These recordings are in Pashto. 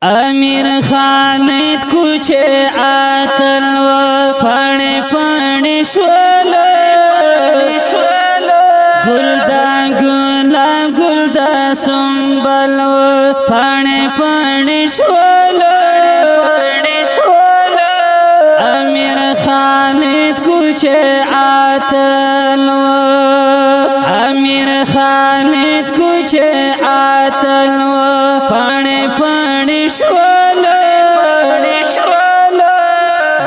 امیر خالد کوچے آتل و پانے پانے شولو گلدا گلاب گلدا سنبل و پانے پانے شولو امیر خالد کوچے آتل و امیر خالد کوچے آتل و پانے پانے شولو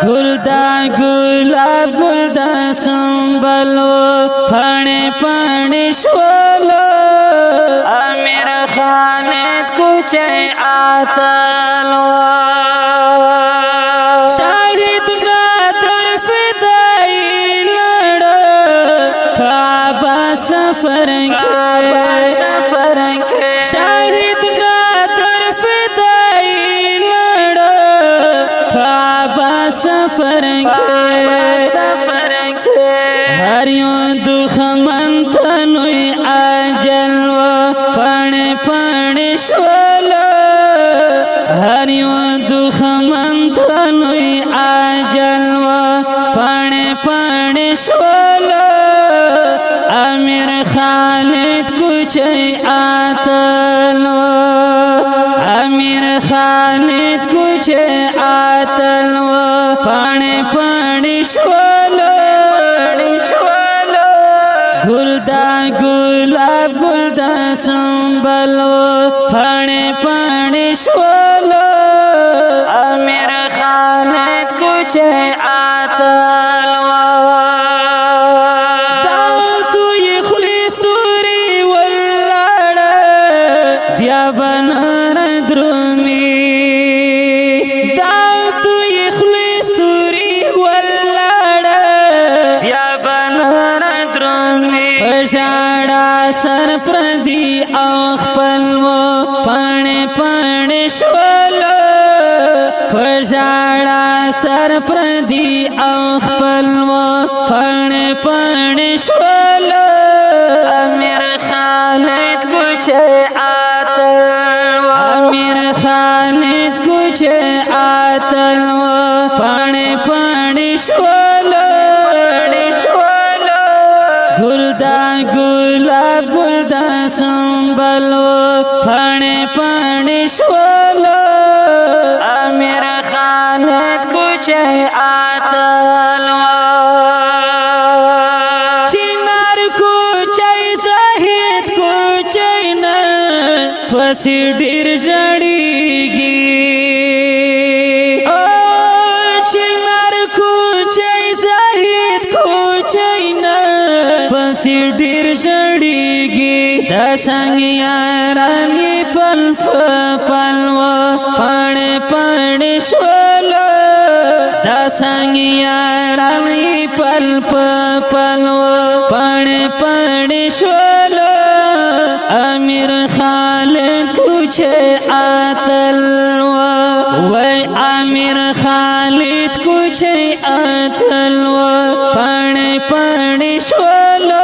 گلدا گلاب گلدا سنبل و پانے پانے شولو امیر خالد کوچے آتل و شاہد غادر فدائی لڑو کعبہ سفر کے شاہد غادر فدائی لڑو کعبہ سفر کے ہر یوں دخمن تنوی آجل و پانے پانے شولو ہر یوں دخمن تنوی آجل و پانے پانے شولو امیر خالد کوچے آتل و امیر خالد کوچے آتل و پانے پانے شولو گلدا گلاب گلدا سنبل و پانے پانے شولو امیر خالد کوچے آتل و دعوتو یخلیص توری واللڑ بیا بنار درومی دعوتو یخلیص توری واللڑ بیا بنار درومی پشاڑا سر پردی او خپل و پانے پانے شولو پشاڑا سر پردی او خپل و پانے پانے شولو امیر خالد کوچے آتل و امیر خالد کوچے آتل و پانے پانے شولو گلدا گلاب گلدا سنبل و پانے پانے شولو امیر خالد کوچے آتل و چنار کوچے زاہد کوچے نر پسی ڈیر جڑی گی چنار کوچے زاہد کوچے نر پسی ڈیر جڑی گی دسنگ یارانی پل پل و پانے پانے شولو دسنگ یارانی پل پل و پانے پانے شولو امیر خالد کوچے آتل و امیر خالد کوچے آتل و پانے پانے شولو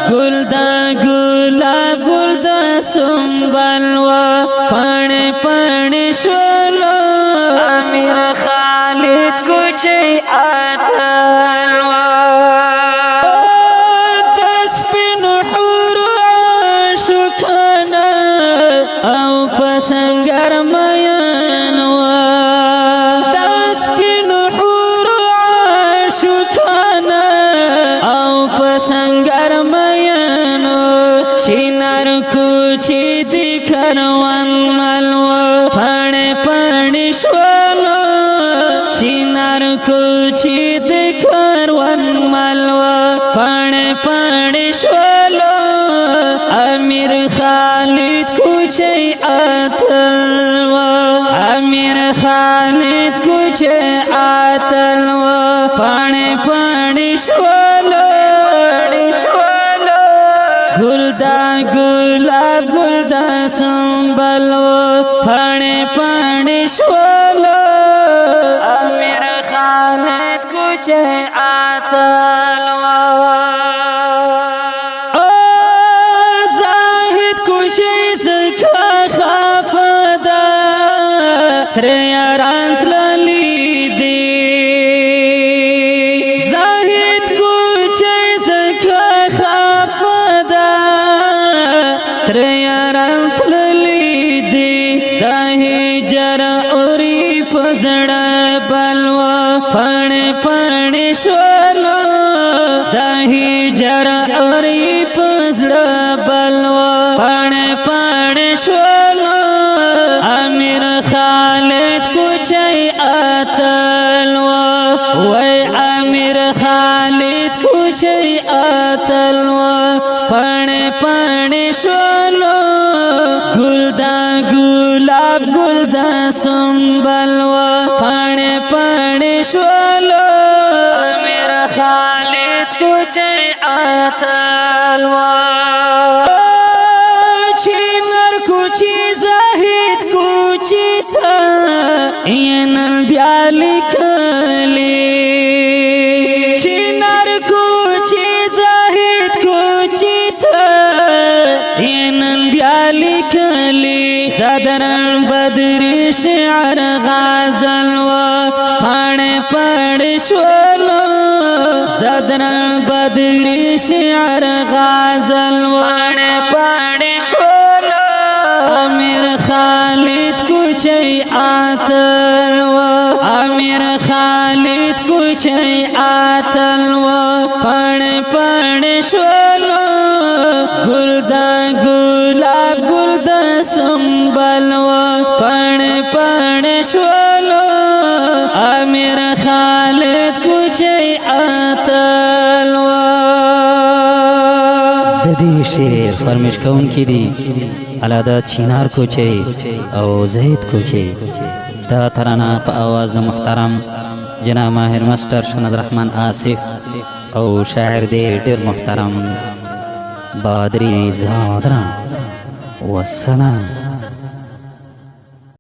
گلدا گلاب گلدا سنبل و پانے پانے شولو امیر خالد کوچے آتل و دسپن حور عاشقانا او پسنگر مین و دسپن حور عاشقانا او پسنگر مین شینر کوچی دی کروان ملو پانے پانے شولو شینر کوچی دی کروان ملو پانے پانے شولو امیر خالد کوچے آتل و امیر خالد کوچے آتل و پانے پانے شولو گلدا گلاب گلدا سنبل و پانے پانے شولو امیر خالد کوچے آتل و زاہد کوچے سکھا خافدا تر یاران تللی دی زاهد کوچی زکا خافدا تر یاران تللی دی دا هجر اوری پزڑا بلوا پھن پھن شولو دا هجر اوری پزڑا بلوا پھن پھن شولو امیر خالد کوچی آتلوا وی امیر خالد کوچی آتلوا پھن پھن شولو گلدا گلاب گلدا سنبلوا پھن پھن شولو امیر خالد کوچی آتلوا چینر کوچی زاہد کوچی تھا اینن بیالی کلی چینر کوچی زاہد کوچی تھا اینن بیالی کلی زدرن بدری شعر غازل و پھن پھن شولو زدرن بدری شعر غازل و پھن پھن شولو امیر خالد کوچی آتلوا امیر خالد کوچی آتلوا پھن پھن شولو گلدا گلاب گلدا سنبلوا پھن پھن شولو امیر خالد کوچی آتلوا ددی شیر فرمش کون کی دی علادا چینار کوچی او زید کوچی دا ترانہ پا آواز دا محترم جناب ماہر ماسٹر شناز رحمان آصف او شاعر دے ډیر محترم بادری زادران والسلام